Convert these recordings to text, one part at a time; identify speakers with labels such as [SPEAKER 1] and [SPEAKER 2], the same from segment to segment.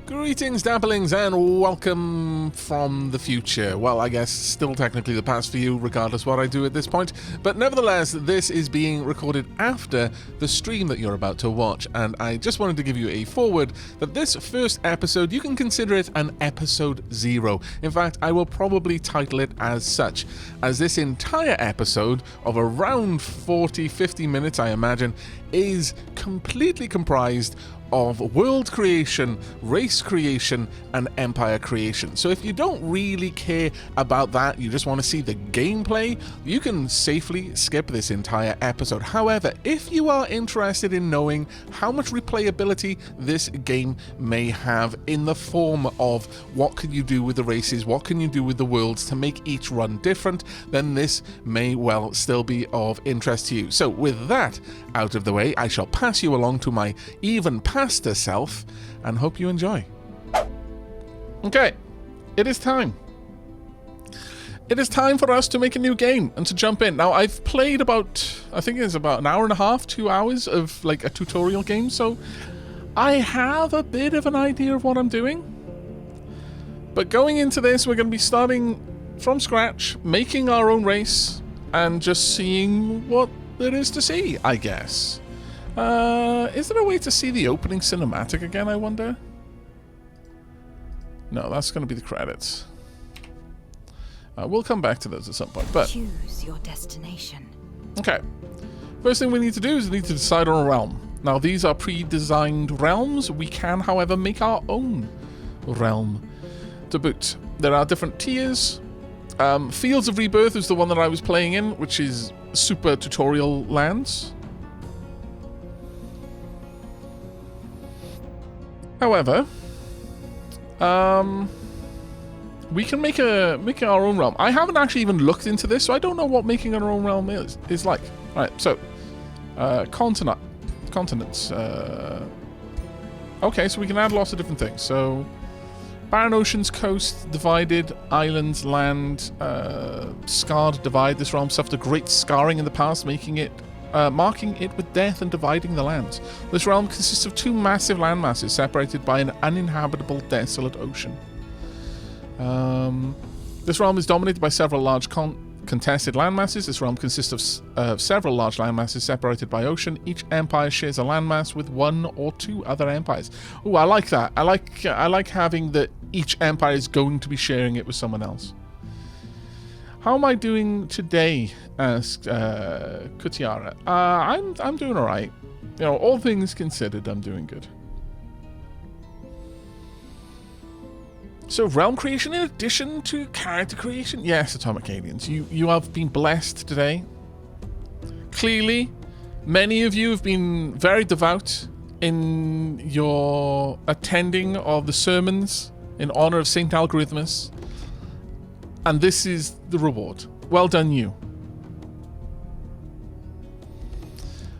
[SPEAKER 1] Greetings, Dapplings, and welcome from the future. Well, I guess still technically the past for you, regardless what I do at this point. But nevertheless, this is being recorded after the stream that you're about to watch. And I just wanted to give you a forward that this first episode, you can consider it an episode 0. In fact, I will probably title it as such, as this entire episode of around 40-50 minutes, I imagine, is completely comprised of world creation, race creation, and empire creation. So if you don't really care about that, you just want to see the gameplay, you can safely skip this entire episode. However, if you are interested in knowing how much replayability this game may have in the form of what can you do with the races, what can you do with the worlds to make each run different, then this may well still be of interest to you. So with that out of the way, I shall pass you along to my even past self and hope you enjoy. Okay, it is time. It is time for us to make a new game and to jump in. Now, I've played about, I think it's about an hour and a half, 2 hours of like a tutorial game, so I have a bit of an idea of what I'm doing. But going into this, we're going to be starting from scratch, making our own race, and just seeing what there is to see, I guess. Is there a way to see the opening cinematic again, I wonder? No, that's going to be the credits. We'll come back to those at some point, but...
[SPEAKER 2] Choose your destination.
[SPEAKER 1] Okay. First thing we need to do is we need to decide on a realm. Now, these are pre-designed realms. We can, however, make our own realm to boot. There are different tiers. Fields of Rebirth is the one that I was playing in, which is super tutorial lands. However, we can make our own realm. I haven't actually even looked into this, so I don't know what making our own realm is like. All right, so continents. Okay, so we can add lots of different things. So barren oceans, coast, divided, islands, land, scarred divide. This realm suffered a great scarring in the past, marking it with death and dividing the lands. This realm consists of 2 massive landmasses separated by an uninhabitable, desolate ocean. This realm is dominated by several large contested landmasses. This realm consists of several large landmasses separated by ocean. Each empire shares a landmass with 1 or 2 other empires. Oh, I like that. I like having that each empire is going to be sharing it with someone else. How am I doing today? Asked Kutiara. I'm doing alright. You know, all things considered, I'm doing good. So, realm creation in addition to character creation? Yes, Atomic Aliens. You have been blessed today. Clearly, many of you have been very devout in your attending of the sermons in honor of Saint Algorithmus. And this is the reward. Well done, you.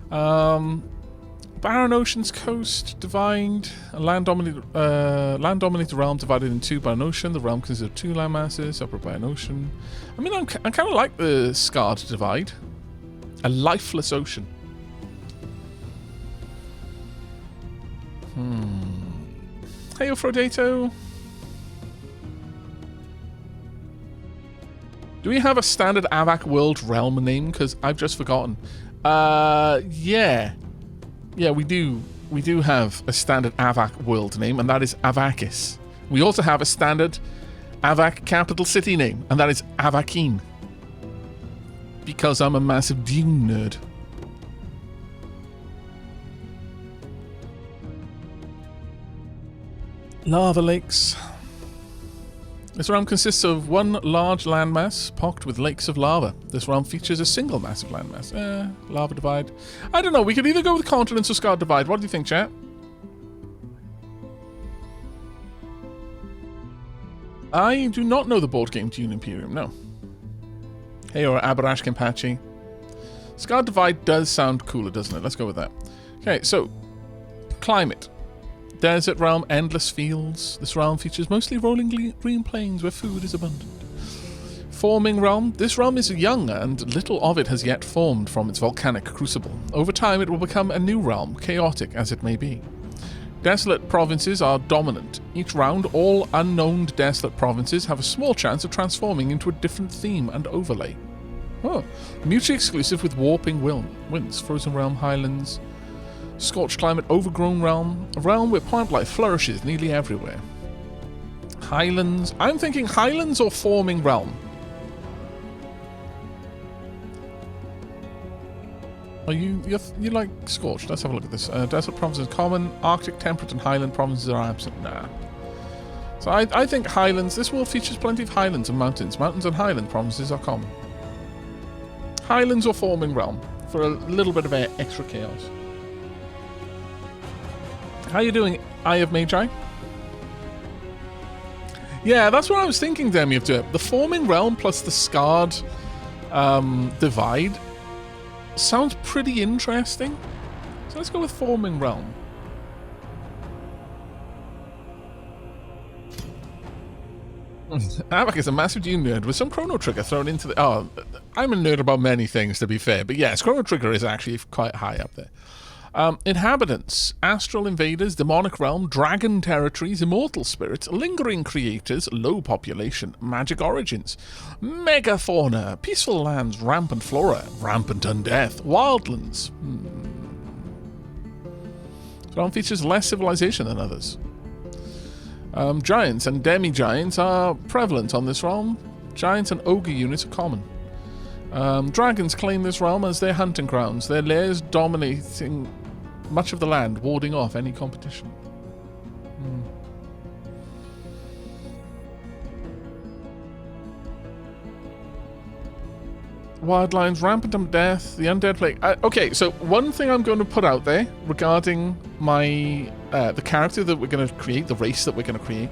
[SPEAKER 1] Barren oceans, coast, divide, a land-dominated realm divided in 2 by an ocean. The realm consists of 2 landmasses separated by an ocean. I mean, I kind of like the scarred divide. A lifeless ocean. Hey, Frodato. Do we have a standard Aavak world realm name? Because I've just forgotten. Yeah. Yeah, we do. We do have a standard Aavak world name, and that is Aavakis. We also have a standard Aavak capital city name, and that is Aavakeen. Because I'm a massive Dune nerd. Lava lakes. This realm consists of 1 large landmass pocked with lakes of lava. This realm features a single massive landmass. Lava divide. I don't know, we could either go with continents or scarred divide. What do you think, chat? I do not know the board game Dune Imperium, no. Hey, or Abarash Kimpachi. Scarred divide does sound cooler, doesn't it? Let's go with that. Okay, so climate. Desert realm, endless fields. This realm features mostly rolling green plains where food is abundant. Forming realm. This realm is young and little of it has yet formed from its volcanic crucible. Over time it will become a new realm, chaotic as it may be. Desolate provinces are dominant. Each round, all unknown desolate provinces have a small chance of transforming into a different theme and overlay. Oh, mutually exclusive with warping winds, frozen realm, highlands, scorched climate, overgrown realm, a realm where plant life flourishes nearly everywhere. Highlands. I'm thinking highlands or forming realm. Are you like scorched? Let's have a look at this. Desert provinces common, Arctic, temperate, and highland provinces are absent. Nah. So I think highlands. This world features plenty of highlands and mountains. Mountains and highland provinces are common. Highlands or forming realm for a little bit of extra chaos. How you doing, Eye of Magi? Yeah, that's what I was thinking, Demi, of doing. The forming realm plus the scarred divide sounds pretty interesting. So let's go with forming realm. Aavak is a massive Dune nerd with some Chrono Trigger thrown into the... Oh, I'm a nerd about many things, to be fair. But yes, Chrono Trigger is actually quite high up there. Inhabitants, astral invaders, demonic realm, dragon territories, immortal spirits, lingering creators, low population, magic origins, megafauna, peaceful lands, rampant flora, rampant undeath, wildlands. This realm features less civilization than others. Giants and demi-giants are prevalent on this realm. Giants and ogre units are common. Dragons claim this realm as their hunting grounds, their lairs dominating much of the land, warding off any competition. Wildlands, rampant undeath, the undead plague. Okay, so one thing I'm going to put out there regarding my the character that we're going to create, the race that we're going to create,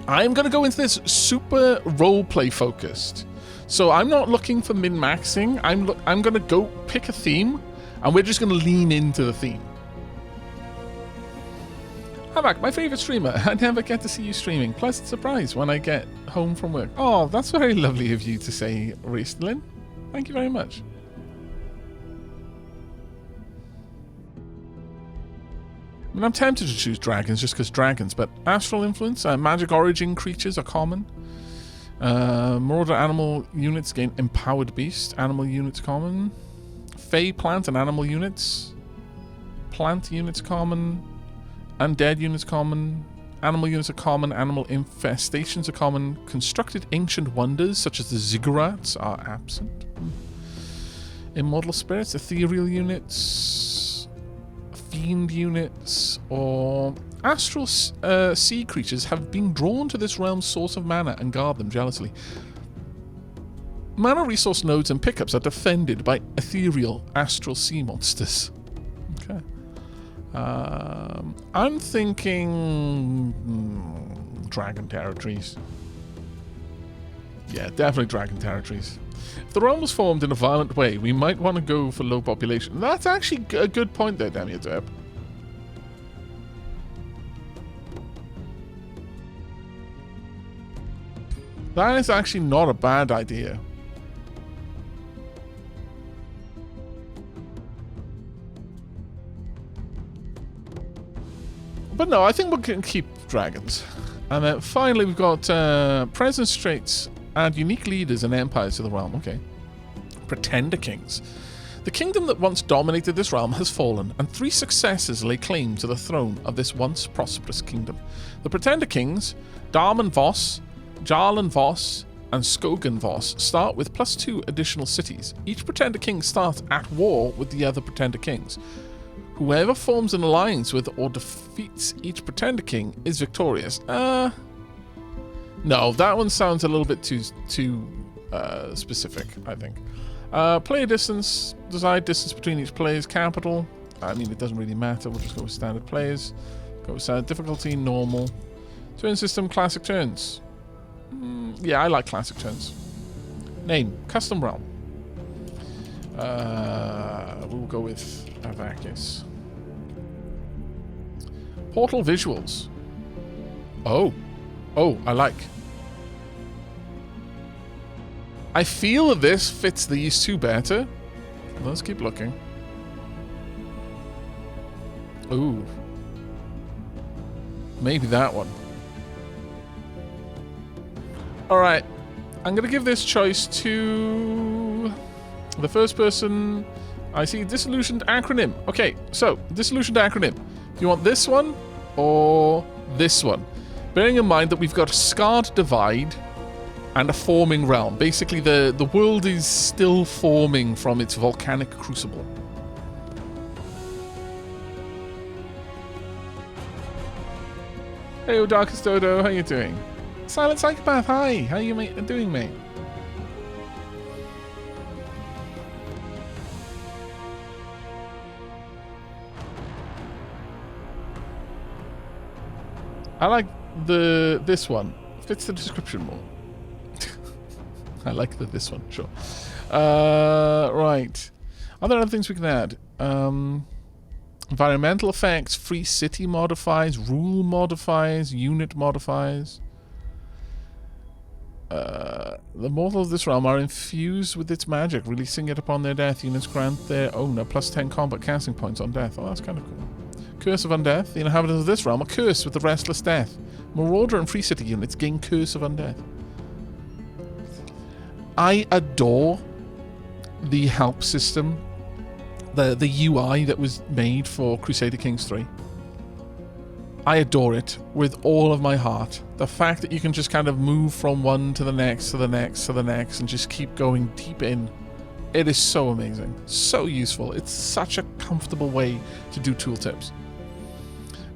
[SPEAKER 1] I'm going to go into this super roleplay focused. So I'm not looking for min-maxing. I'm going to go pick a theme, and we're just going to lean into the theme. Aavak, my favorite streamer. I never get to see you streaming. Pleasant surprise when I get home from work. Oh, that's very lovely of you to say, Raistlin. Thank you very much. I mean, I'm tempted to choose dragons just because dragons, but astral influence, magic origin creatures are common. Marauder animal units gain empowered beast. Animal units common. Fey plant and animal units. Plant units common. Undead units common. Animal units are common. Animal infestations are common. Constructed ancient wonders such as the ziggurats are absent. Immortal spirits, ethereal units, fiend units, or astral sea creatures have been drawn to this realm's source of mana and guard them jealously. Mana resource nodes and pickups are defended by ethereal astral sea monsters. Okay. I'm thinking dragon territories. Yeah, definitely dragon territories. If the realm was formed in a violent way, we might want to go for low population. That's actually a good point there, Demiadeb. That is actually not a bad idea. But no, I think we can keep dragons. And then finally we've got presence traits add unique leaders and empires to the realm. Okay. Pretender kings. The kingdom that once dominated this realm has fallen, and 3 successors lay claim to the throne of this once prosperous kingdom. The Pretender Kings, Darman Voss, Jarlan Voss, and Skogan Voss start with +2 additional cities. Each Pretender King starts at war with the other Pretender Kings. Whoever forms an alliance with or defeats each Pretender King is victorious. No, that one sounds a little bit too specific, I think. Player distance, desired distance between each player's capital. I mean, it doesn't really matter. We'll just go with standard players. Go with standard difficulty, normal. Turn system, classic turns. Yeah, I like classic turns. Name, custom realm. We'll go with Aavak. Portal visuals. Oh, I like. I feel that this fits these two better. Let's keep looking. Ooh. Maybe that one. Alright. I'm going to give this choice to the first person. I see disillusioned acronym. Okay, so disillusioned acronym. Do you want this one or this one? Bearing in mind that we've got a scarred divide and a forming realm. Basically, the world is still forming from its volcanic crucible. Hey, Darkest Dodo, how you doing? Silent Psychopath, hi. How you doing, mate? I like this one. Fits the description more. I like this one, sure. Right. Are there other things we can add? Environmental effects, free city modifiers, rule modifiers, unit modifiers. The mortals of this realm are infused with its magic, releasing it upon their death. Units grant their owner plus 10 combat casting points on death. Oh, that's kind of cool. Curse of Undeath. The inhabitants of this realm are cursed with the Restless Death. Marauder and Free City units gain Curse of Undeath. I adore the help system, the UI that was made for Crusader Kings 3. I adore it with all of my heart. The fact that you can just kind of move from one to the next, to the next, to the next, and just keep going deep in. It is so amazing. So useful. It's such a comfortable way to do tooltips.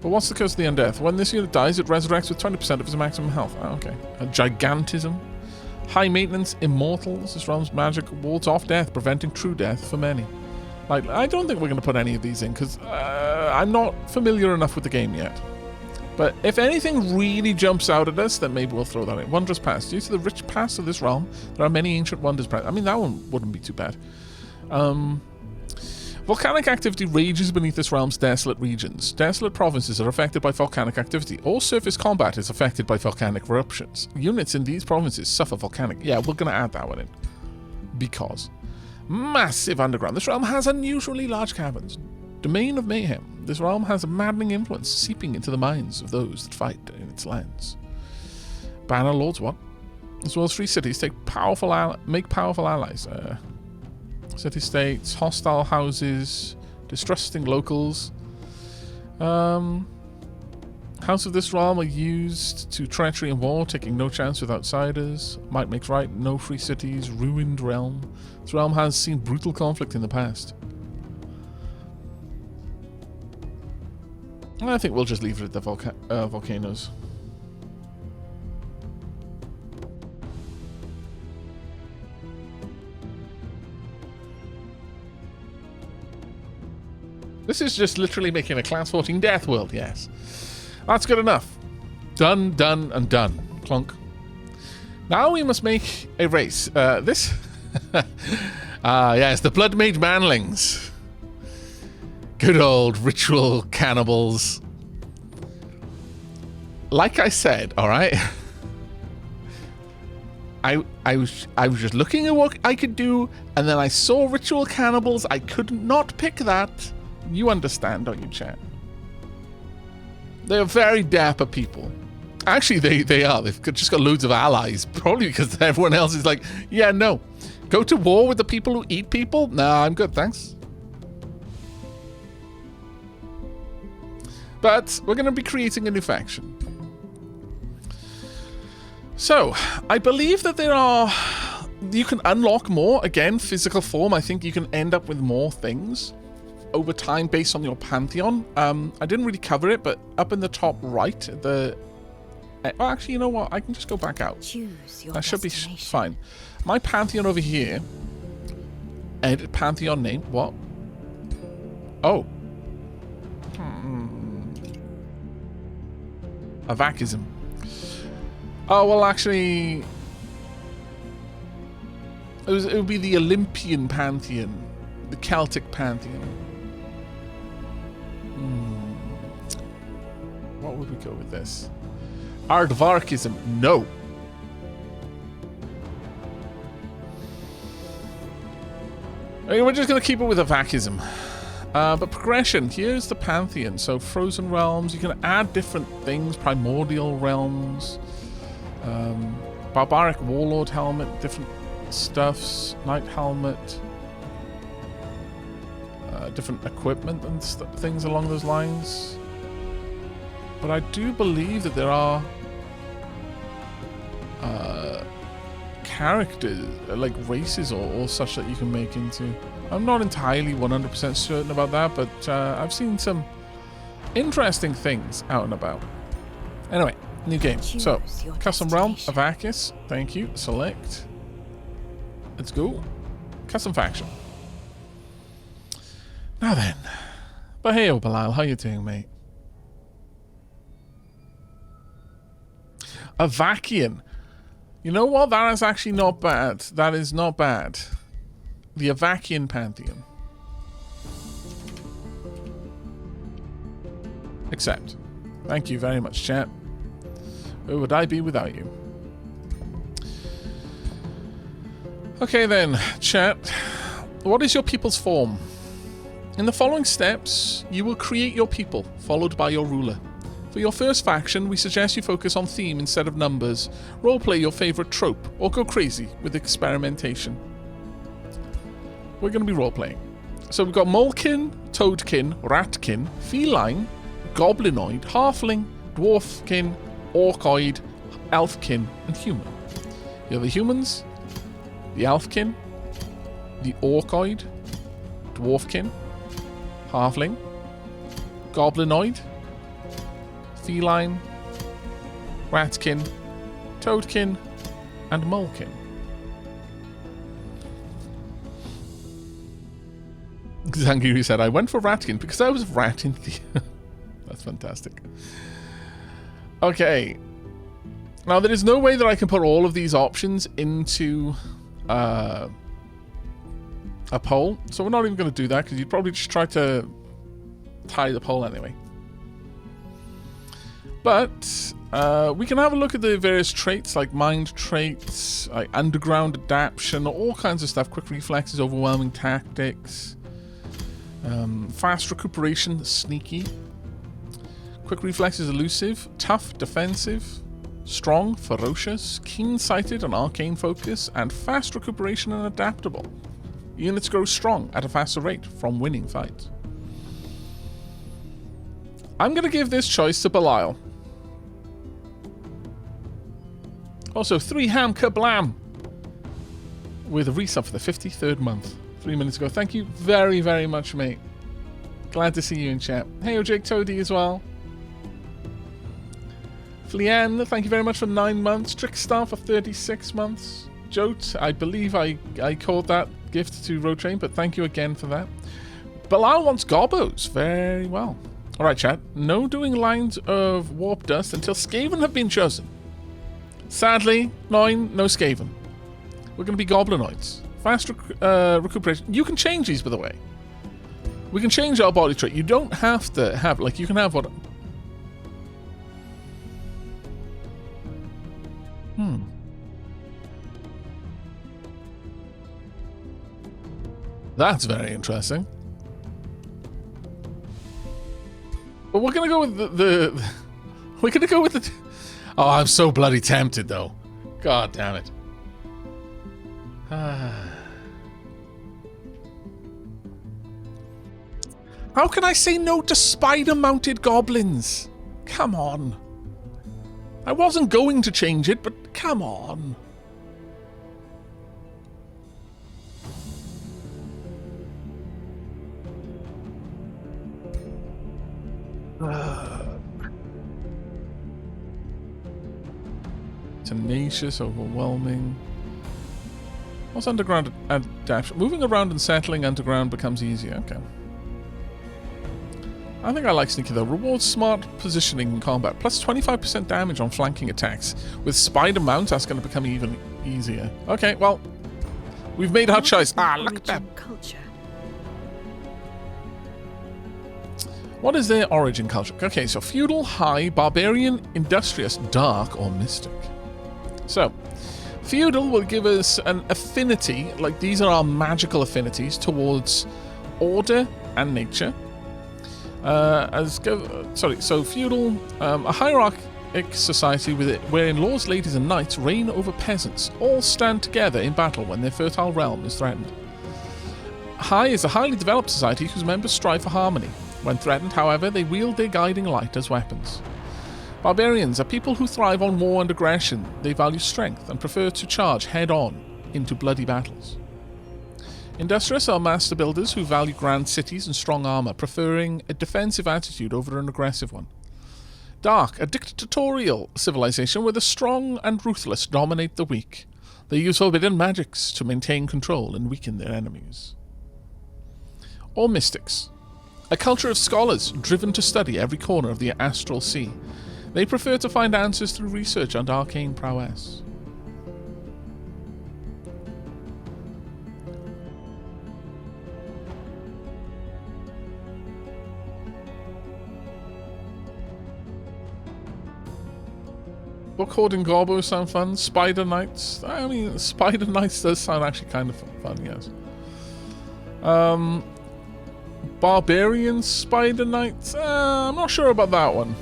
[SPEAKER 1] But what's the Curse of the Undeath? When this unit dies, it resurrects with 20% of its maximum health. Oh, okay. A Gigantism. High maintenance, immortals. This realm's magic wards off death, preventing true death for many. Like, I don't think we're going to put any of these in, because I'm not familiar enough with the game yet. But if anything really jumps out at us, then maybe we'll throw that in. Wondrous Past. Due to the rich past of this realm, there are many ancient wonders present. I mean, that one wouldn't be too bad. Volcanic activity rages beneath this realm's desolate regions. Desolate provinces are affected by volcanic activity. All surface combat is affected by volcanic eruptions. Units in these provinces suffer volcanic... Yeah, we're going to add that one in. Because. Massive underground. This realm has unusually large caverns. Domain of mayhem. This realm has a maddening influence seeping into the minds of those that fight in its lands. Banner Lords, what? As well as free cities, make powerful allies. City-states, hostile houses, distrusting locals. House of this realm are used to treachery and war, taking no chance with outsiders. Might makes right, no free cities, ruined realm. This realm has seen brutal conflict in the past. I think we'll just leave it at the volcanoes. This is just literally making a class 14 death world, yes. That's good enough. Done, done, and done. Clunk. Now we must make a race. This... yes, the Blood Mage Manlings. Good old ritual cannibals. Like I said, alright? I was just looking at what I could do, and then I saw ritual cannibals. I could not pick that. You understand, don't you, chat? They're very dapper people. Actually, they are. They've just got loads of allies. Probably because everyone else is like, yeah, no. Go to war with the people who eat people? Nah, I'm good, thanks. But we're going to be creating a new faction. So, I believe that there are... You can unlock more. Again, physical form. I think you can end up with more things over time based on your pantheon. I didn't really cover it, but up in the top right, the... Well, actually, you know what? I can just go back out.
[SPEAKER 2] Choose your
[SPEAKER 1] That should be
[SPEAKER 2] destination.
[SPEAKER 1] fine. My pantheon over here. Edit pantheon name. What? Oh. Aavakism. Oh, well, actually... It would be the Olympian pantheon. The Celtic pantheon. What would we go with this? Aardvarkism. No. I mean, we're just going to keep it with Aavakism. But progression, here's the Pantheon. So Frozen Realms, you can add different things. Primordial Realms. Barbaric Warlord Helmet, different stuffs. Knight Helmet. Different equipment and things along those lines. But I do believe that there are characters, like races or such that you can make into. I'm not entirely 100% certain about that, but I've seen some interesting things out and about. Anyway, new game. So, custom realm, Aavak. Thank you. Select. Let's go. Custom faction. Now then. But hey, Belial, how you doing, mate? Aavakian. You know what? That is actually not bad. That is not bad. The Aavakian Pantheon. Accept. Thank you very much, chat. Where would I be without you? Okay then, chat. What is your people's form? In the following steps, you will create your people, followed by your ruler. For your first faction, we suggest you focus on theme instead of numbers, roleplay your favorite trope, or go crazy with experimentation. We're going to be roleplaying. So we've got Molekin, Toadkin, Ratkin, Feline, Goblinoid, Halfling, Dwarfkin, Orcoid, Elfkin, and Human. You have the Humans, the Elfkin, the Orcoid, Dwarfkin, Halfling, Goblinoid, Feline, Ratkin, Toadkin, and Molekin. Zangiri said, I went for Ratkin because I was rat in the... That's fantastic. Okay. Now, there is no way that I can put all of these options into a poll. So we're not even going to do that because you'd probably just try to tie the poll anyway. But we can have a look at the various traits like mind traits, like underground adaptation, all kinds of stuff. Quick reflexes, overwhelming tactics, fast recuperation, sneaky. Quick reflexes, elusive, tough, defensive, strong, ferocious, keen-sighted and arcane focus, and fast recuperation and adaptable. Units grow strong at a faster rate from winning fights. I'm going to give this choice to Belial. Also, 3 ham kablam with a resub for the 53rd month. 3 minutes ago. Thank you very, very much, mate. Glad to see you in chat. Hey, Jake Toady as well. Fleanne, thank you very much for 9 months. Trickstar for 36 months. Jote, I believe I called that gift to Road Train, but thank you again for that. Belial wants Gobbos. Very well. Alright, chat. No doing lines of warp dust until Skaven have been chosen. Sadly, no Skaven. We're going to be Goblinoids. Fast recuperation. You can change these, by the way. We can change our body trait. You don't have to have, like, you can have what... That's very interesting. But we're going to go with the we're going to go with the... Oh, I'm so bloody tempted, though. God damn it. How can I say no to spider-mounted goblins? Come on. I wasn't going to change it, but come on. Tenacious, overwhelming. What's underground adaptation? Moving around and settling underground becomes easier. Okay. I think I like sneaky though. Rewards smart positioning in combat. Plus 25% damage on flanking attacks. With spider mounts, that's going to become even easier. Okay, well, we've made our choice. Ah, look at that.
[SPEAKER 2] Culture.
[SPEAKER 1] What is their origin culture? Okay, so feudal, high, barbarian, industrious, dark, or mystic. So, feudal will give us an affinity, like these are our magical affinities, towards order, and nature. So feudal, a hierarchic society with it, wherein lords, ladies, and knights reign over peasants, all stand together in battle when their fertile realm is threatened. High is a highly developed society whose members strive for harmony. When threatened, however, they wield their guiding light as weapons. Barbarians are people who thrive on war and aggression. They value strength and prefer to charge head-on into bloody battles. Industrious are master builders who value grand cities and strong armor, preferring a defensive attitude over an aggressive one. Dark, a dictatorial civilization where the strong and ruthless dominate the weak. They use forbidden magics to maintain control and weaken their enemies. Or mystics, a culture of scholars driven to study every corner of the astral sea. They prefer to find answers through research and arcane prowess. Book hoarding gorbos sound fun. Spider Knights. I mean, Spider Knights does sound actually kind of fun, yes. Barbarian Spider Knights? I'm not sure about that one.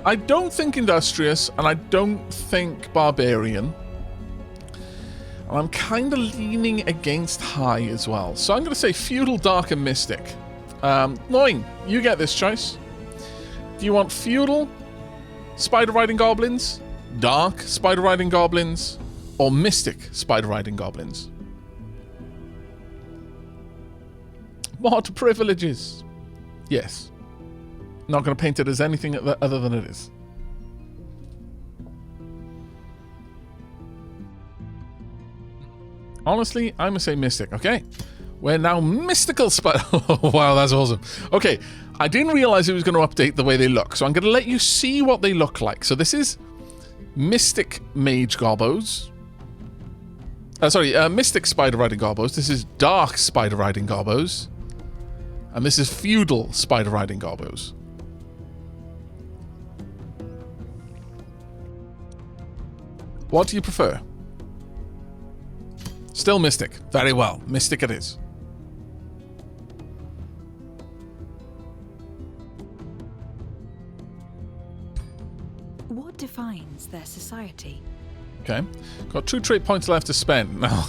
[SPEAKER 1] I don't think Industrious, and I don't think Barbarian. And I'm kind of leaning against High as well. So I'm going to say Feudal, Dark, and Mystic. Loin, you get this choice. Do you want Feudal, Spider-Riding Goblins, Dark, Spider-Riding Goblins, or Mystic, Spider-Riding Goblins? What privileges? Yes. Not going to paint it as anything other than it is. Honestly, I'm going to say Mystic. Okay. We're now mystical spider. Wow, that's awesome. Okay. I didn't realize it was going to update the way they look, so I'm going to let you see what they look like. So this is Mystic Mage Gobbos. Mystic Spider-Riding Gobbos. This is Dark Spider-Riding Gobbos. And this is Feudal Spider-Riding Gobbos. What do you prefer? Still Mystic. Very well. Mystic it is.
[SPEAKER 2] What defines their society?
[SPEAKER 1] Okay. Got 2 trait points left to spend. Now,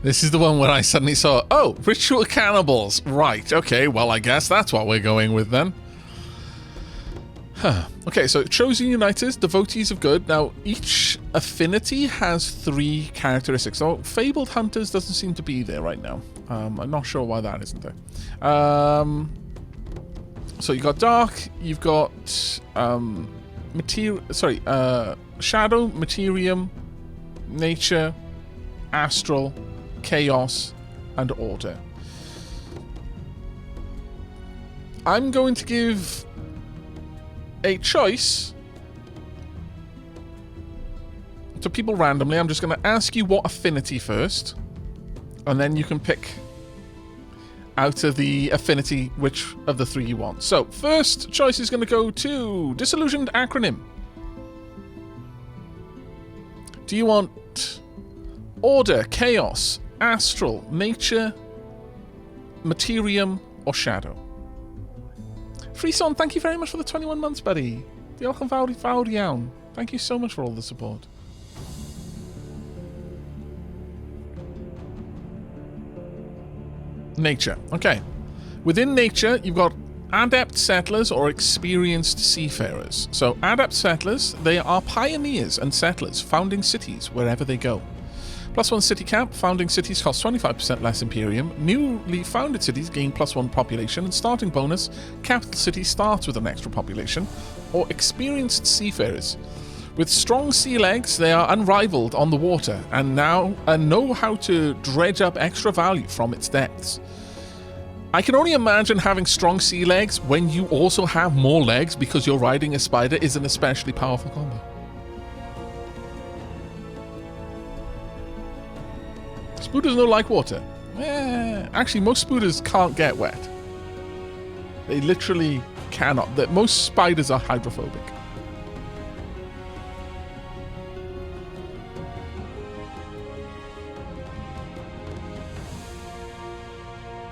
[SPEAKER 1] this is the one where I suddenly saw, oh, ritual cannibals. Right. Okay. Well, I guess that's what we're going with then. Okay, so Chosen Uniters, Devotees of Good. Now, each affinity has 3 characteristics. So, Fabled Hunters doesn't seem to be there right now. I'm not sure why that isn't there. So, you've got Dark, you've got Shadow, Materium, Nature, Astral, Chaos, and Order. I'm going to give a choice to people randomly. I'm just going to ask you what affinity first, and then you can pick out of the affinity which of the 3 you want. So, first choice is going to go to Disillusioned Acronym. Do you want Order, Chaos, Astral, Nature, Materium, or Shadow? Freeson, thank you very much for the 21 months, buddy. Diolch yn fawr iawn. Thank you so much for all the support. Nature. Okay. Within nature, you've got adept settlers or experienced seafarers. So, adept settlers, they are pioneers and settlers, founding cities wherever they go. +1 city cap, founding cities cost 25% less Imperium. Newly founded cities gain +1 population, and starting bonus, capital city starts with an extra population. Or experienced seafarers. With strong sea legs, they are unrivaled on the water, and know how to dredge up extra value from its depths. I can only imagine having strong sea legs when you also have more legs because you're riding a spider is an especially powerful combo. Spooders don't like water. Actually, most spooders can't get wet. They literally cannot. Most spiders are hydrophobic.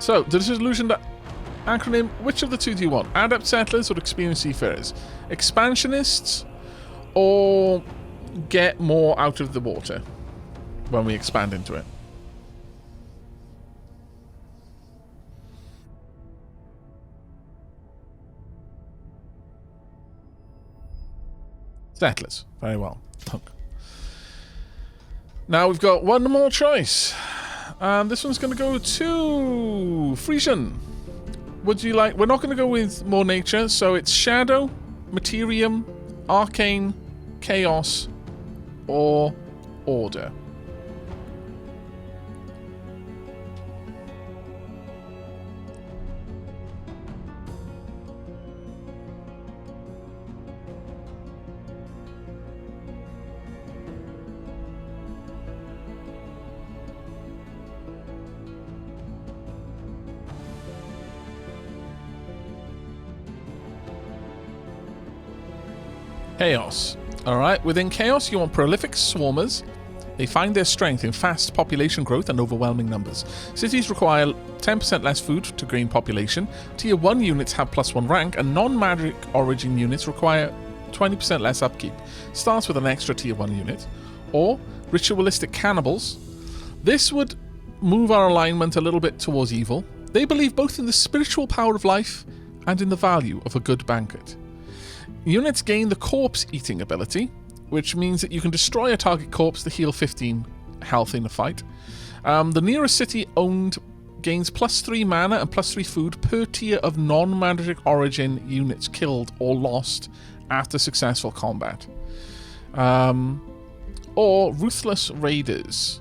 [SPEAKER 1] So, the disillusioned acronym, which of the two do you want? Adept settlers or experienced seafarers? Expansionists or get more out of the water when we expand into it? Settlers. Very well. Now we've got one more choice. And this one's going to go to Frisian. Would you like... We're not going to go with more nature, so it's Shadow, Materium, Arcane, Chaos, or Order. Chaos. Alright, within Chaos you want prolific swarmers. They find their strength in fast population growth and overwhelming numbers. Cities require 10% less food to gain population. Tier 1 units have +1 rank, and non-magic origin units require 20% less upkeep. Starts with an extra Tier 1 unit. Or ritualistic cannibals. This would move our alignment a little bit towards evil. They believe both in the spiritual power of life and in the value of a good banquet. Units gain the corpse eating ability, which means that you can destroy a target corpse to heal 15 health in a fight. The nearest city owned gains +3 mana and +3 food per tier of non-magic origin units killed or lost after successful combat. Or ruthless raiders.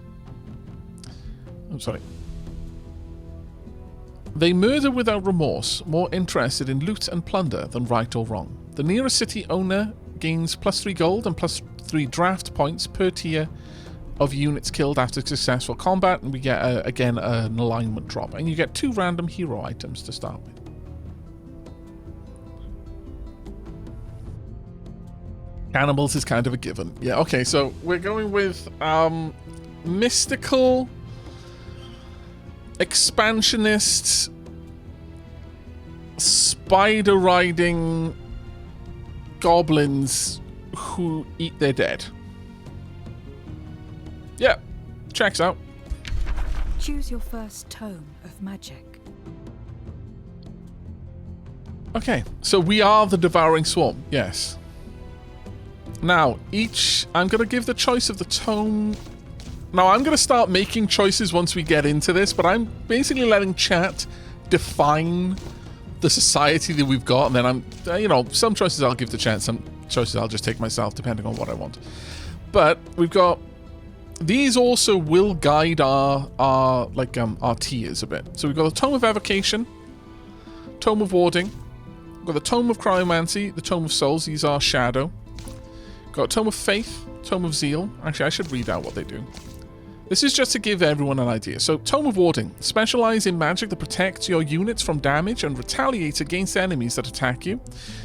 [SPEAKER 1] I'm sorry. They murder without remorse, more interested in loot and plunder than right or wrong. The nearest city owner gains +3 gold and +3 draft points per tier of units killed after successful combat, and we get, again, an alignment drop. And you get 2 random hero items to start with. Cannibals is kind of a given. Yeah, okay, so we're going with mystical, expansionists, spider-riding goblins who eat their dead. Yeah, checks out.
[SPEAKER 2] Choose your first tome of magic.
[SPEAKER 1] Okay, so we are the Devouring Swarm, yes. Now, I'm going to give the choice of the tome. Now, I'm going to start making choices once we get into this, but I'm basically letting chat define the society that we've got, and then I'm, some choices I'll give to chat, some choices I'll just take myself, depending on what I want. But we've got... These also will guide our tiers a bit. So we've got the Tome of Evocation, Tome of Warding, we've got the Tome of Cryomancy, the Tome of Souls, these are Shadow. Got Tome of Faith, Tome of Zeal. Actually, I should read out what they do. This is just to give everyone an idea. So, Tome of Warding. Specialize in magic that protects your units from damage and retaliates against enemies that attack you.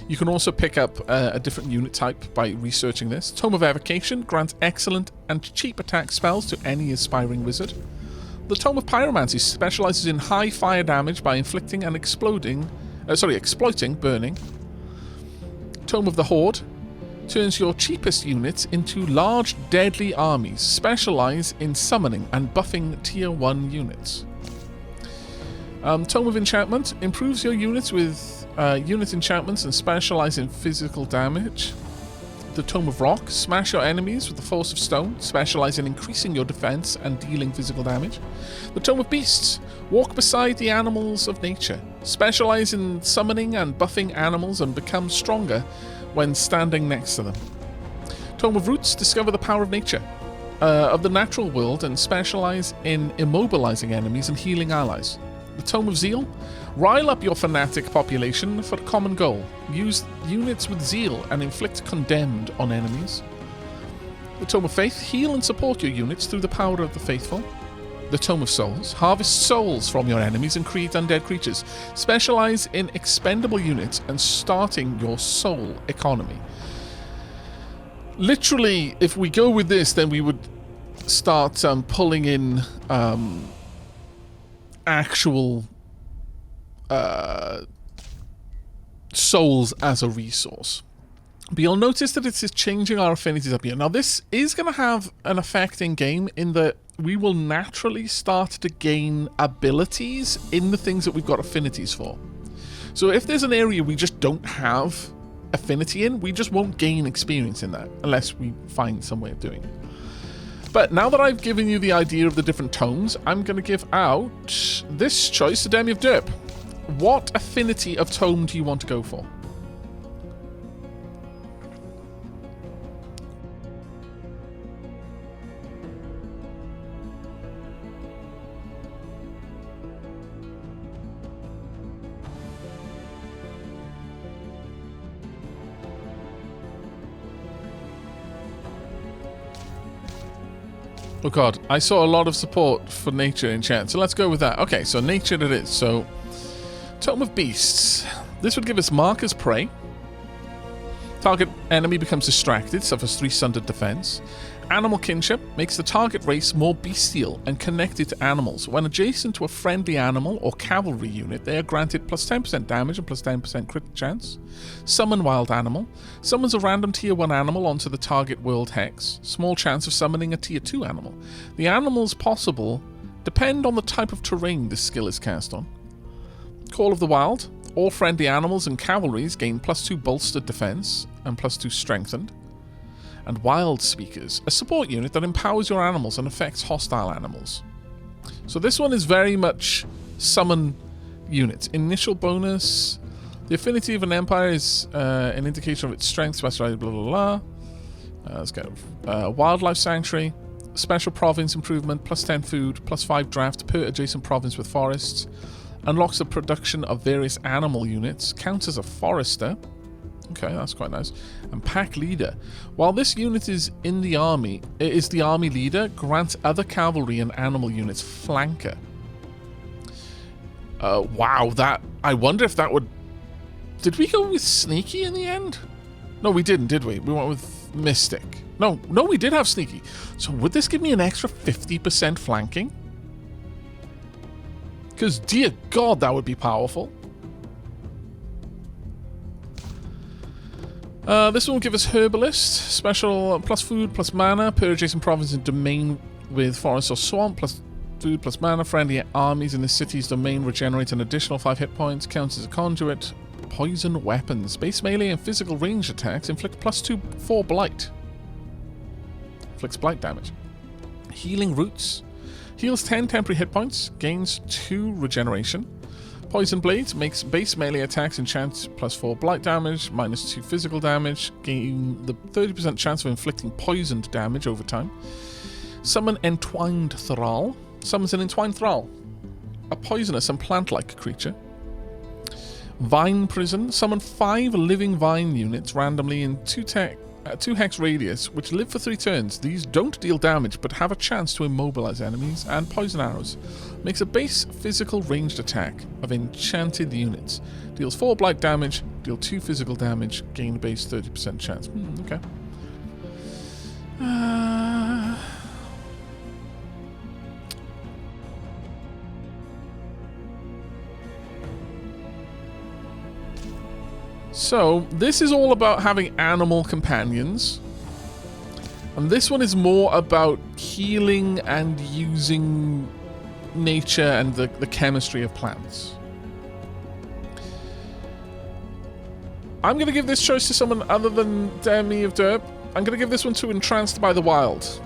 [SPEAKER 1] You can also pick up a different unit type by researching this. Tome of Evocation grants excellent and cheap attack spells to any aspiring wizard. The Tome of Pyromancy specializes in high fire damage by inflicting and exploiting burning. Tome of the Horde turns your cheapest units into large deadly armies. Specialize in summoning and buffing tier 1 units. Tome of Enchantment improves your units with unit enchantments and specialize in physical damage. The Tome of Rock, smash your enemies with the force of stone, specialize in increasing your defense and dealing physical damage. The Tome of Beasts, walk beside the animals of nature, specialize in summoning and buffing animals and become stronger when standing next to them. Tome of Roots, discover the power of nature, of the natural world, and specialize in immobilizing enemies and healing allies. The Tome of Zeal, rile up your fanatic population for a common goal. Use units with zeal and inflict condemned on enemies. The Tome of Faith, heal and support your units through the power of the faithful. The Tome of Souls, harvest souls from your enemies and create undead creatures. Specialize in expendable units and starting your soul economy. Literally, if we go with this, then we would start pulling in actual souls as a resource. But you'll notice that it's changing our affinities up here. Now, this is going to have an effect in game in that we will naturally start to gain abilities in the things that we've got affinities for. So if there's an area we just don't have affinity in, we just won't gain experience in that unless we find some way of doing it. But now that I've given you the idea of the different tomes, I'm going to give out this choice to Demi of Derp. What affinity of tome do you want to go for? Oh god, I saw a lot of support for nature in chat, so let's go with that. Okay, so nature it is. So, Tome of Beasts. This would give us mark as prey. Target enemy becomes distracted, suffers 3 stunted defense. Animal kinship makes the target race more bestial and connected to animals. When adjacent to a friendly animal or cavalry unit, they are granted plus 10% damage and plus 10% crit chance. Summon wild animal. Summons a random tier 1 animal onto the target world hex. Small chance of summoning a tier 2 animal. The animals possible depend on the type of terrain this skill is cast on. Call of the Wild. All friendly animals and cavalries gain plus 2 bolstered defense and plus 2 strengthened. And Wild Speakers, a support unit that empowers your animals and affects hostile animals. So this one is very much summon units. Initial bonus. The affinity of an empire is an indication of its strength, specialized blah blah blah. Let's go. Wildlife Sanctuary. Special province improvement, plus 10 food, plus 5 draft per adjacent province with forests. Unlocks the production of various animal units. Counts as a forester. Okay, that's quite nice. And Pack Leader. While this unit is in the army, it is the army leader, grants other cavalry and animal units flanker. Wow, that... I wonder if that would... Did we go with Sneaky in the end? No, we didn't, did we? We went with Mystic. No, we did have Sneaky. So would this give me an extra 50% flanking? Because, dear God, that would be powerful. This one will give us Herbalist, special plus food, plus mana, per adjacent province and domain with forest or swamp, plus food, plus mana. Friendly armies in the city's domain regenerate an additional 5 hit points, counts as a conduit. Poison weapons, base melee and physical range attacks inflict plus 4 blight. Inflicts blight damage. Healing Roots, heals 10 temporary hit points, gains 2 regeneration. Poison Blades makes base melee attacks enchant plus 4 blight damage, minus 2 physical damage, gain the 30% chance of inflicting poisoned damage over time. Summon Entwined Thrall. Summons an Entwined Thrall, a poisonous and plant-like creature. Vine Prison. Summon 5 living vine units randomly in 2 hex radius, which live for 3 turns. These don't deal damage, but have a chance to immobilize enemies, and Poison Arrows. Makes a base physical ranged attack of enchanted units. Deals 4 blight damage, deal 2 physical damage, gain base 30% chance. Okay. So, this is all about having animal companions. And this one is more about healing and using nature and the chemistry of plants. I'm going to give this choice to someone other than Demi of Derp. I'm going to give this one to Entranced by the Wild.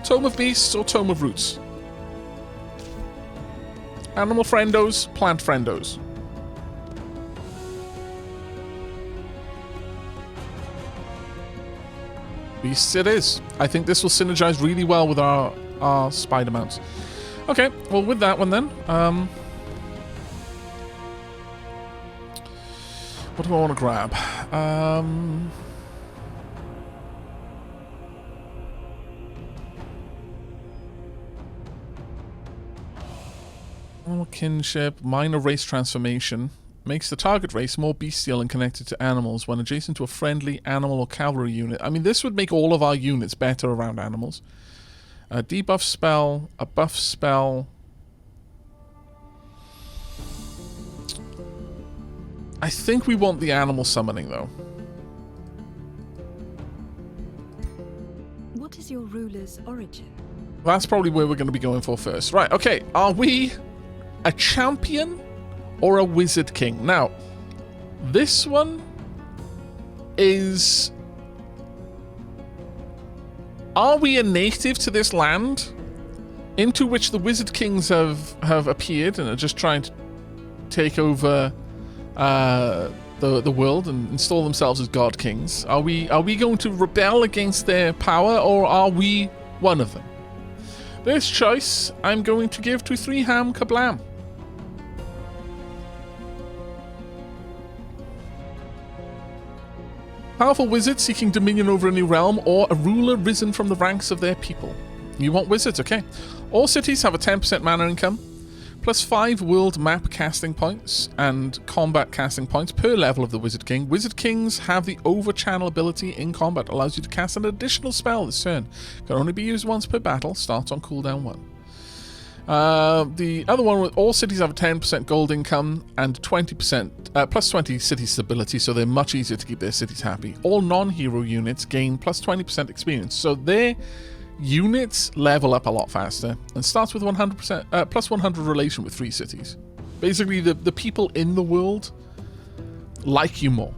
[SPEAKER 1] Tome of Beasts or Tome of Roots? Animal friendos, plant friendos. Beasts it is. I think this will synergize really well with our spider mounts. Okay, well with that one then, what do I want to grab? Animal kinship, minor race transformation. Makes the target race more bestial and connected to animals when adjacent to a friendly animal or cavalry unit. I mean, this would make all of our units better around animals. A debuff spell, a buff spell. I think we want the animal summoning, though.
[SPEAKER 2] What is your ruler's origin?
[SPEAKER 1] That's probably where we're going to be going for first. Right, okay. Are we a champion or a wizard king? Now, this one is... Are we a native to this land into which the wizard kings have appeared and are just trying to take over the world and install themselves as god kings? Are we going to rebel against their power, or are we one of them? This choice I'm going to give to 3-Ham Kablam. Powerful wizard seeking dominion over a new realm, or a ruler risen from the ranks of their people. You want wizards, okay. All cities have a 10% mana income, plus 5 world map casting points and combat casting points per level of the Wizard King. Wizard Kings have the over-channel ability in combat, allows you to cast an additional spell this turn. Can only be used once per battle, starts on cooldown 1. The other one, with all cities have a 10% gold income and 20% plus 20 city stability, so they're much easier to keep their cities happy. All non-hero units gain plus 20% experience, so their units level up a lot faster and starts with 100% plus 100 relation with 3 cities. Basically, the people in the world like you more.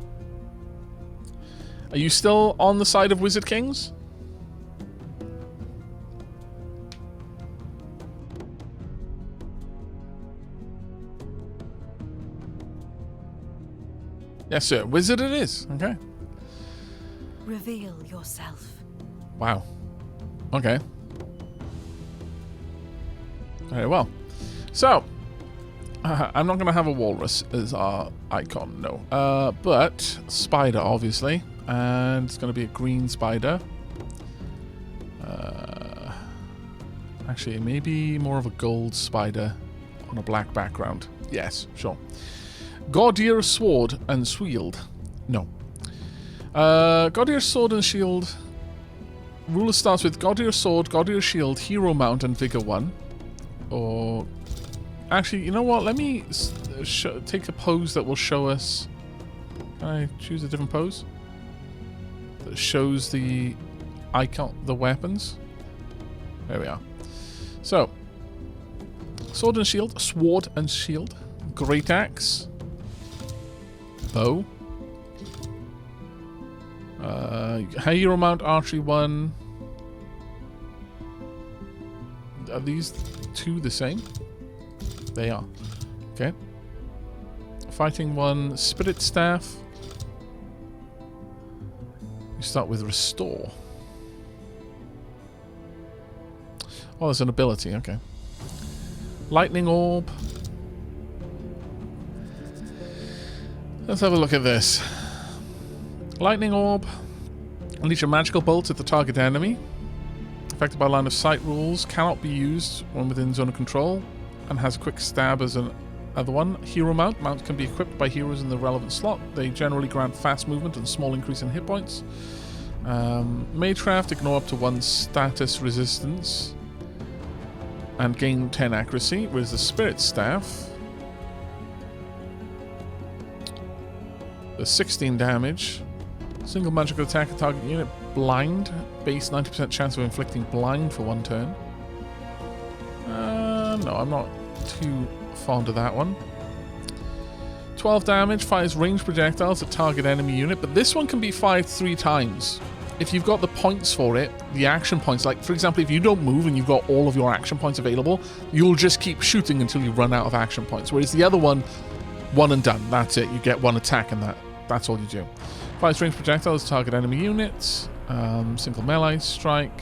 [SPEAKER 1] Are you still on the side of Wizard Kings? Yes, sir. Wizard it is. Okay.
[SPEAKER 2] Reveal yourself.
[SPEAKER 1] Wow. Okay. Very well. So, I'm not going to have a walrus as our icon, no. But spider, obviously. And it's going to be a green spider. Actually, maybe more of a gold spider on a black background. Yes, sure. Gaudier Sword and Shield. No. Gaudier Sword and Shield. Ruler starts with Gaudier Sword, Gaudier Shield, Hero Mount, and Vigor 1. Or... Actually, you know what? Let me take a pose that will show us... Can I choose a different pose? That shows the icon, the weapons. There we are. So, Sword and Shield, Sword and Shield, Great Axe, Bow, Hero Mount, Archery 1. Are these two the same? They are. Okay. Fighting 1, Spirit Staff. You start with Restore. Oh, there's an ability, okay. Lightning Orb. Let's have a look at this. Lightning Orb. Unleash a magical bolt at the target enemy. Affected by line of sight rules. Cannot be used when within zone of control. And has a quick stab as an other one. Hero Mount. Mount can be equipped by heroes in the relevant slot. They generally grant fast movement and small increase in hit points. Magecraft. Ignore up to 1 status resistance. And gain 10 accuracy. Whereas the Spirit Staff... the 16 damage. Single magical attack at target unit. Blind. Base 90% chance of inflicting blind for 1 turn. No, I'm not too fond of that one. 12 damage. Fires ranged projectiles at target enemy unit. But this one can be fired 3 times. If you've got the points for it, the action points, like for example, if you don't move and you've got all of your action points available, you'll just keep shooting until you run out of action points. Whereas the other one, 1 and done. That's it. You get 1 attack and that's all you do. Fires range projectiles, target enemy units, single melee strike,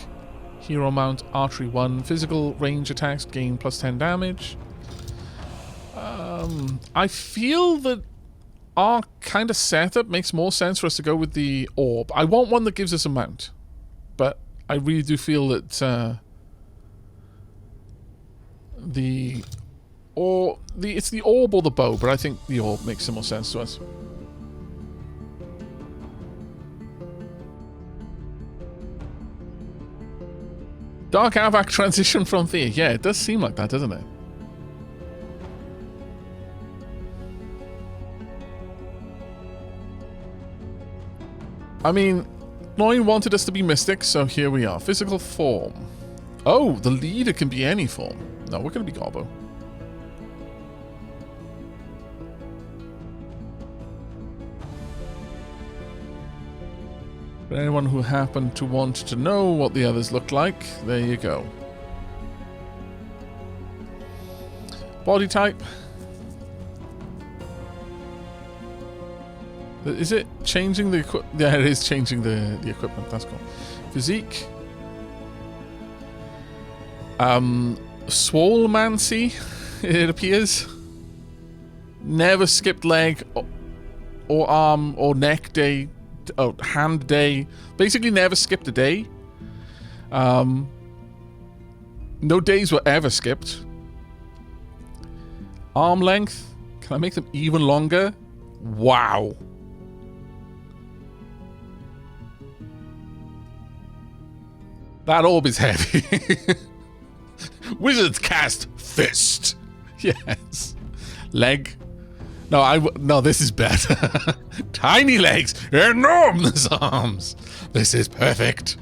[SPEAKER 1] hero mount, archery 1, physical range attacks gain plus 10 damage. I feel that our kind of setup makes more sense for us to go with the orb. I want one that gives us a mount, but I really do feel that it's the orb or the bow, but I think the orb makes some more sense to us. Dark Aavak transition from Thea. Yeah, it does seem like that, doesn't it? I mean, Loin wanted us to be mystics, so here we are. Physical form. Oh, the leader can be any form. No, we're going to be Gobbo. For anyone who happened to want to know what the others look like, there you go. Body type. Is it changing the equipment? Yeah, it is changing the equipment. That's cool. Physique. Swolemancy, it appears. Never skipped leg or arm or neck day. Oh, hand day. Basically never skipped a day. No days were ever skipped. Arm length. Can I make them even longer? Wow. That orb is heavy. Wizards cast fist. Yes. Leg. No, this is better. Tiny legs, enormous arms. This is perfect.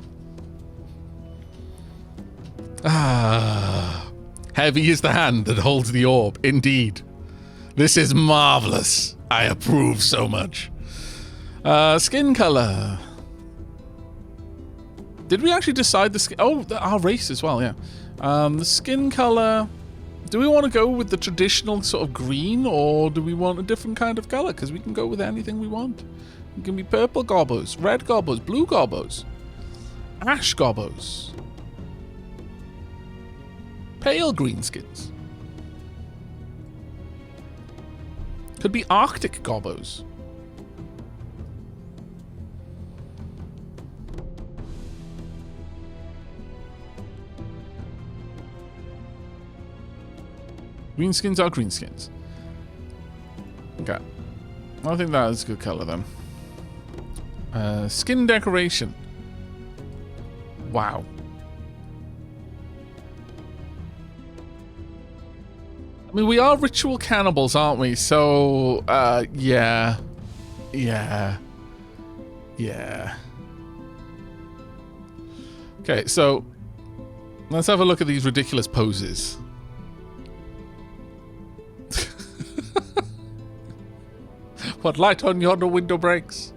[SPEAKER 1] Ah. Heavy is the hand that holds the orb. Indeed. This is marvelous. I approve so much. Skin color. Did we actually decide the skin? Oh, our race as well, yeah. The skin color. Do we want to go with the traditional sort of green, or do we want a different kind of color? Because we can go with anything we want. It can be purple gobbos, red gobbos, blue gobbos, ash gobbos, pale green skins. Could be arctic gobbos. Greenskins are greenskins. Okay. I think that is a good color then. Skin decoration. Wow. I mean, we are ritual cannibals, aren't we? So, yeah. Yeah. Yeah. Okay, so let's have a look at these ridiculous poses. What light on yonder window breaks?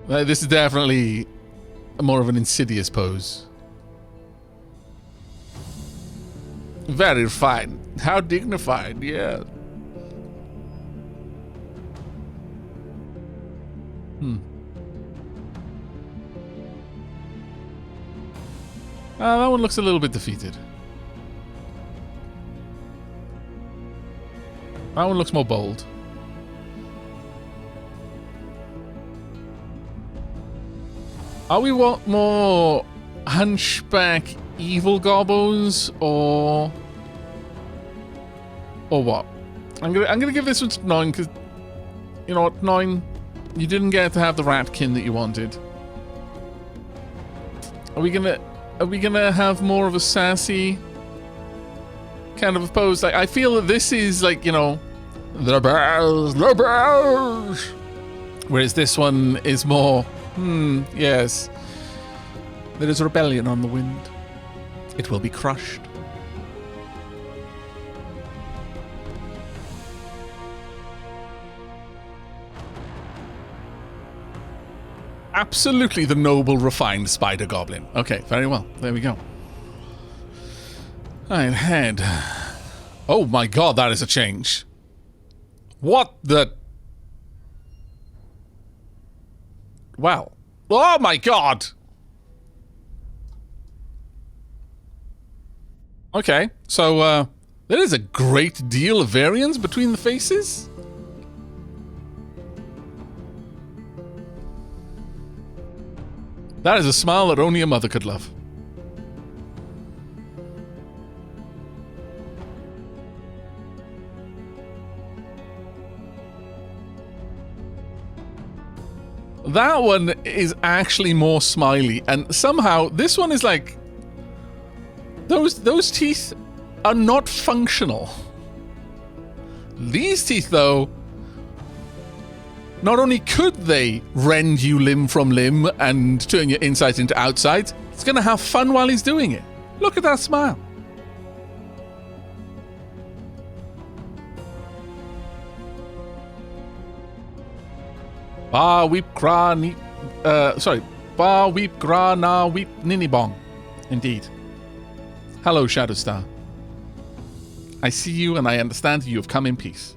[SPEAKER 1] This is definitely more of an insidious pose. Very fine. How dignified, yeah. That one looks a little bit defeated. That one looks more bold. Are we want more hunchback evil gobbos or what? I'm gonna give this one to 9 because you know what, 9, you didn't get to have the ratkin that you wanted. Are we gonna have more of a sassy kind of a pose? Like, I feel that this is like, you know, the bells. Whereas this one is more, yes. There is rebellion on the wind. It will be crushed. Absolutely the noble, refined spider goblin. Okay, very well. There we go. Alright, head. Oh my god, that is a change. What the... Wow. Oh my god! Okay, so, there is a great deal of variance between the faces. That is a smile that only a mother could love. That one is actually more smiley, and somehow this one is like those teeth are not functional. These teeth, though, not only could they rend you limb from limb and turn your insides into outsides, it's going to have fun while he's doing it. Look at that smile. Ba weep gra ni... sorry. Ba weep gra na weep ninibong. Indeed. Hello, Shadowstar. I see you and I understand you have come in peace.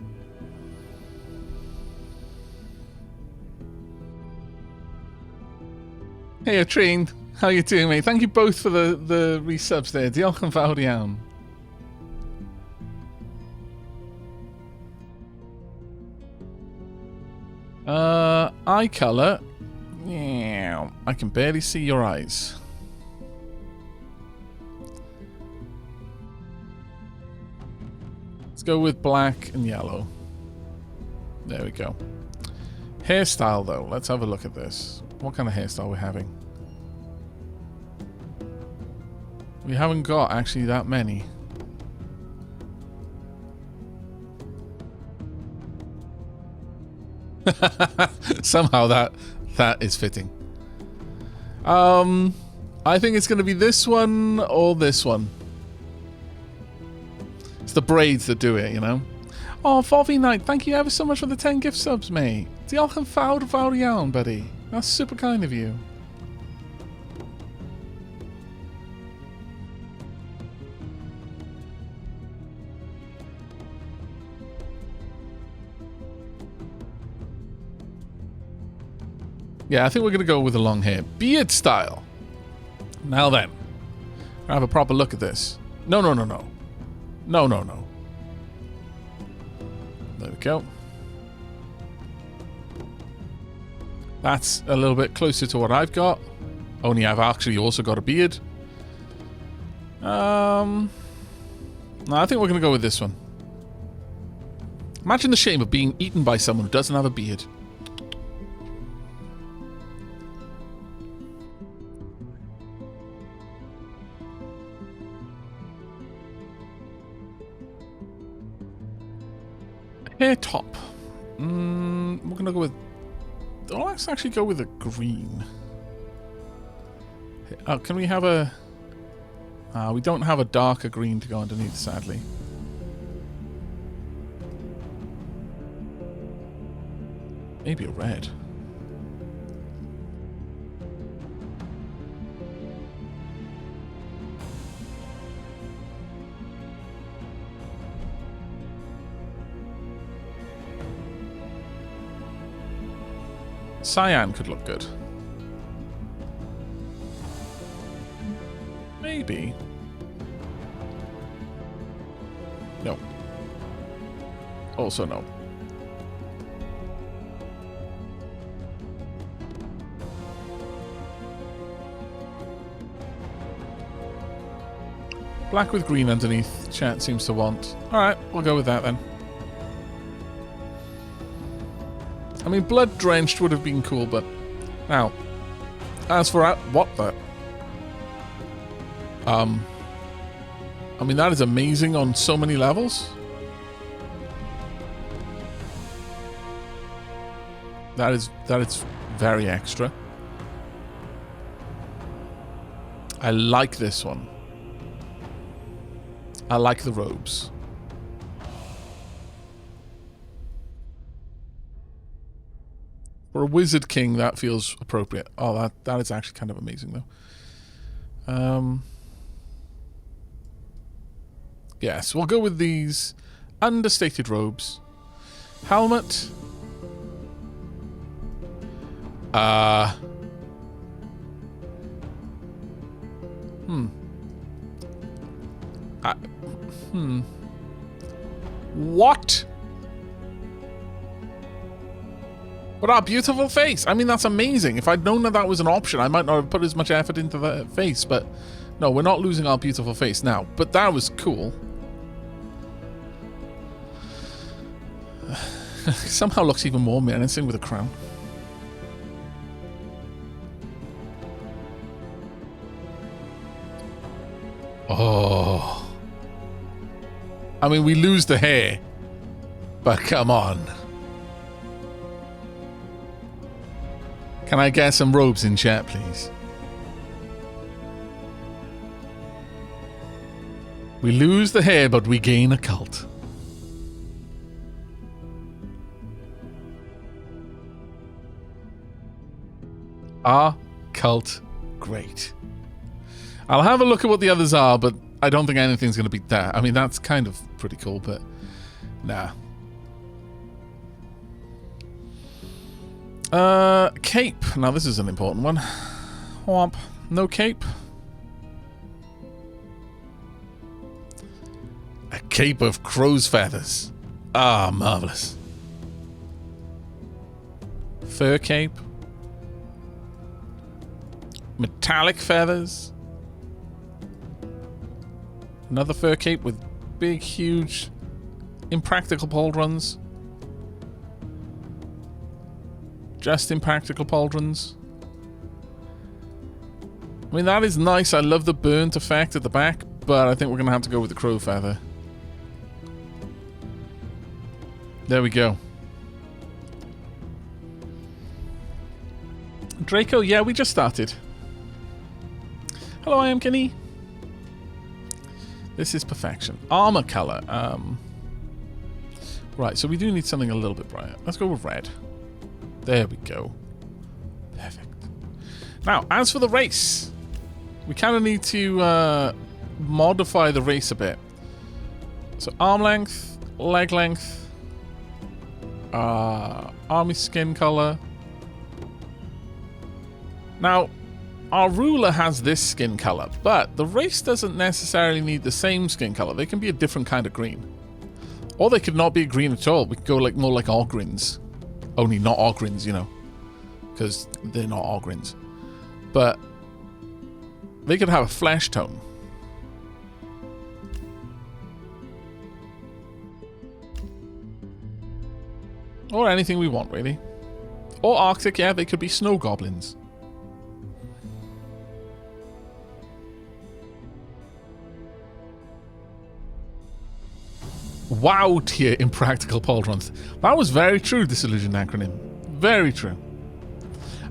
[SPEAKER 1] Hey, Train. How you doing, mate? Thank you both for the resubs there. Diolch yn fawr iawn. Eye color. Yeah, I can barely see your eyes. Let's go with black and yellow. There we go. Hairstyle, though. Let's have a look at this. What kind of hairstyle we're having? We haven't got actually that many. Somehow that is fitting. I think it's going to be this one or this one. It's the braids that do it, you know. Oh, Volvi Knight, thank you ever so much for the 10 gift subs, mate. Diolch yn fawr iawn, buddy. That's super kind of you. Yeah, I think we're going to go with the long hair. Beard style. Now then. I'll have a proper look at this. No. No. There we go. That's a little bit closer to what I've got. Only I've actually also got a beard. No, I think we're going to go with this one. Imagine the shame of being eaten by someone who doesn't have a beard. Hair top. We're going to go with... Oh, let's actually go with a green. Oh, can we have a... we don't have a darker green to go underneath, sadly. Maybe a red. Cyan could look good. Maybe. No. Also no. Black with green underneath, chat seems to want. Alright, we'll go with that then. I mean, blood drenched would have been cool, but now, as for what the, I mean, that is amazing on so many levels. That is very extra. I like this one. I like the robes. For a Wizard King, that feels appropriate. Oh, that is actually kind of amazing, though. Yes, we'll go with these understated robes. Helmet. What? But our beautiful face. I mean, that's amazing. If I'd known that that was an option, I might not have put as much effort into the face. But no, we're not losing our beautiful face now. But that was cool. Somehow looks even more menacing with a crown. Oh. I mean, we lose the hair. But come on. Can I get some robes in chat, please? We lose the hair, but we gain a cult. Our cult, great. I'll have a look at what the others are, but I don't think anything's going to beat that. I mean, that's kind of pretty cool, but nah. Cape. Now, this is an important one. Whomp. No cape. A cape of crow's feathers. Ah, marvelous. Fur cape. Metallic feathers. Another fur cape with big, huge, impractical pauldrons. Just impractical pauldrons. I mean, that is nice. I love the burnt effect at the back, but I think we're going to have to go with the crow feather. There we go. Draco, yeah, we just started. Hello, I am Kenny. This is perfection. Armor color. Right, so we do need something a little bit brighter. Let's go with red. There we go. Perfect. Now, as for the race, we kind of need to modify the race a bit. So arm length, leg length, army skin color. Now, our ruler has this skin color, but the race doesn't necessarily need the same skin color. They can be a different kind of green. Or they could not be green at all. We could go like more like Ogrins. Only not Ogrins, you know. Because they're not Ogrins. But they could have a flesh tone. Or anything we want, really. Or Arctic, yeah, they could be snow goblins. Wow tier impractical pauldrons. That was very true, Disillusion acronym. Very true.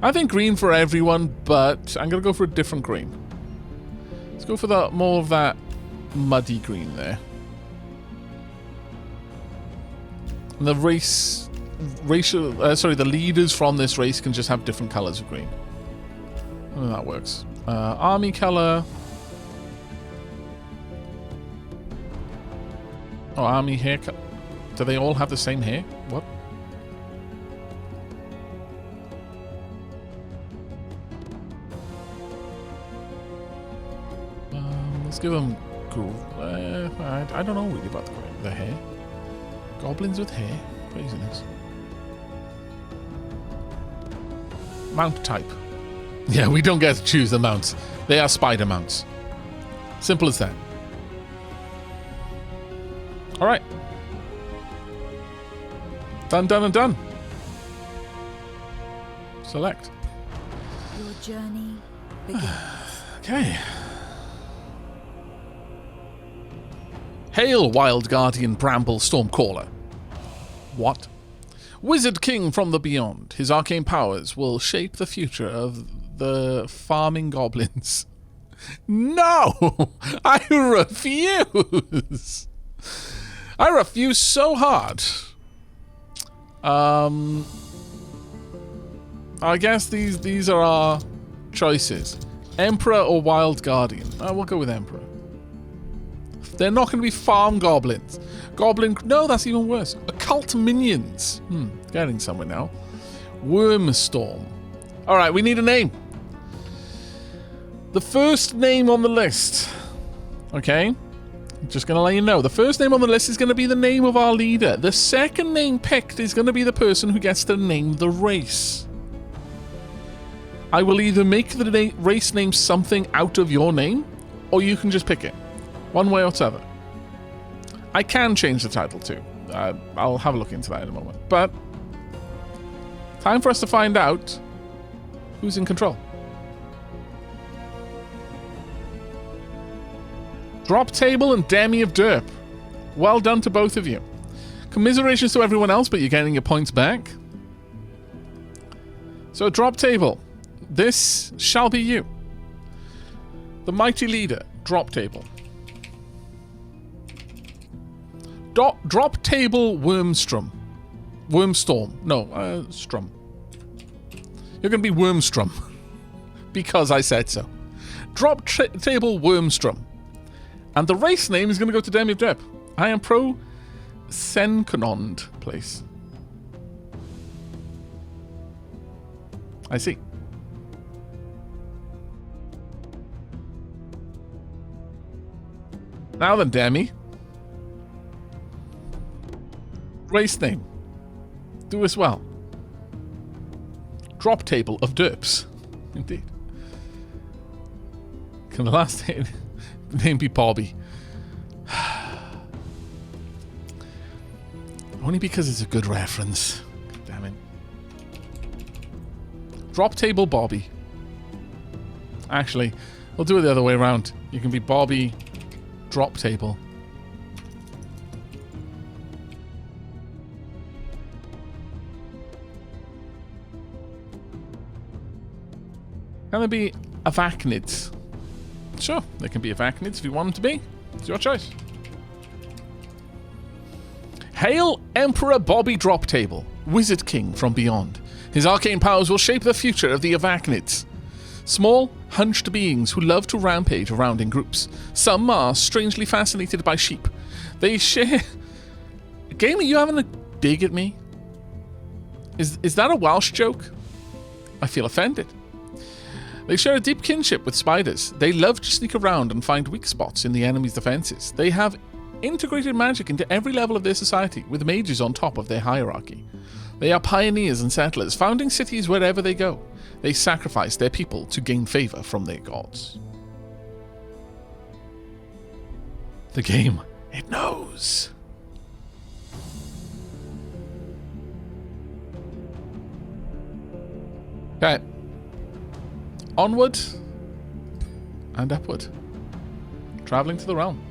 [SPEAKER 1] I think green for everyone, but I'm going to go for a different green. Let's go for the more of that muddy green there. And the the leaders from this race can just have different colors of green. Oh, that works. Army color. Oh, army hair. Do they all have the same hair? What? Let's give them. I don't know really about the hair. Goblins with hair. Craziness. Mount type. Yeah, we don't get to choose the mounts. They are spider mounts. Simple as that. Alright. Done, done, and done. Select.
[SPEAKER 2] Your journey begins.
[SPEAKER 1] Okay. Hail, Wild Guardian Bramble Stormcaller. What? Wizard King from the Beyond. His arcane powers will shape the future of the farming goblins. No! I refuse! I refuse so hard. I guess these are our choices. Emperor or Wild Guardian? We'll go with Emperor. They're not going to be farm goblins. No, that's even worse. Occult minions. Getting somewhere now. Wormstorm. Alright, we need a name. The first name on the list. Okay? Just going to let you know. The first name on the list is going to be the name of our leader. The second name picked is going to be the person who gets to name the race. I will either make the race name something out of your name, or you can just pick it. One way or t'other. I can change the title too. I'll have a look into that in a moment. But time for us to find out who's in control. Drop Table and Demi of Derp. Well done to both of you. Commiserations to everyone else, but you're getting your points back. So, drop table. This shall be you. The mighty leader. Drop table. Drop table Wormstorm. No, Strum. You're going to be Wormstrom. Because I said so. Drop table Wormstrom. And the race name is going to go to Demi of Dep. I am pro Senconond place. I see. Now then, Demi. Race name. Do as well. Drop table of Derps. Indeed. Can the last name be Bobby? Only because it's a good reference. Damn it. Drop table Bobby. Actually, we'll do it the other way around. You can be Bobby drop table. Can there be Avacnids? Sure, there can be Avacnids if you want them to be. It's your choice. Hail Emperor Bobby Drop Table, Wizard King from beyond. His arcane powers will shape the future of the Avacnids. Small, hunched beings who love to rampage around in groups. Some are strangely fascinated by sheep. They share... Game, are you having a dig at me? Is that a Welsh joke? I feel offended. They share a deep kinship with spiders. They love to sneak around and find weak spots in the enemy's defenses. They have integrated magic into every level of their society, with mages on top of their hierarchy. They are pioneers and settlers, founding cities wherever they go. They sacrifice their people to gain favor from their gods. The game, it knows. Okay. Onward and upward. Traveling to the realm.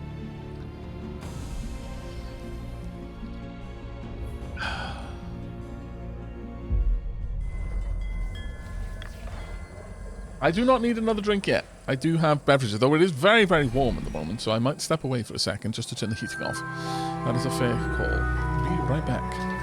[SPEAKER 1] I do not need another drink yet. I do have beverages, though it is very, very warm at the moment, so I might step away for a second just to turn the heating off. That is a fair call. Be right back.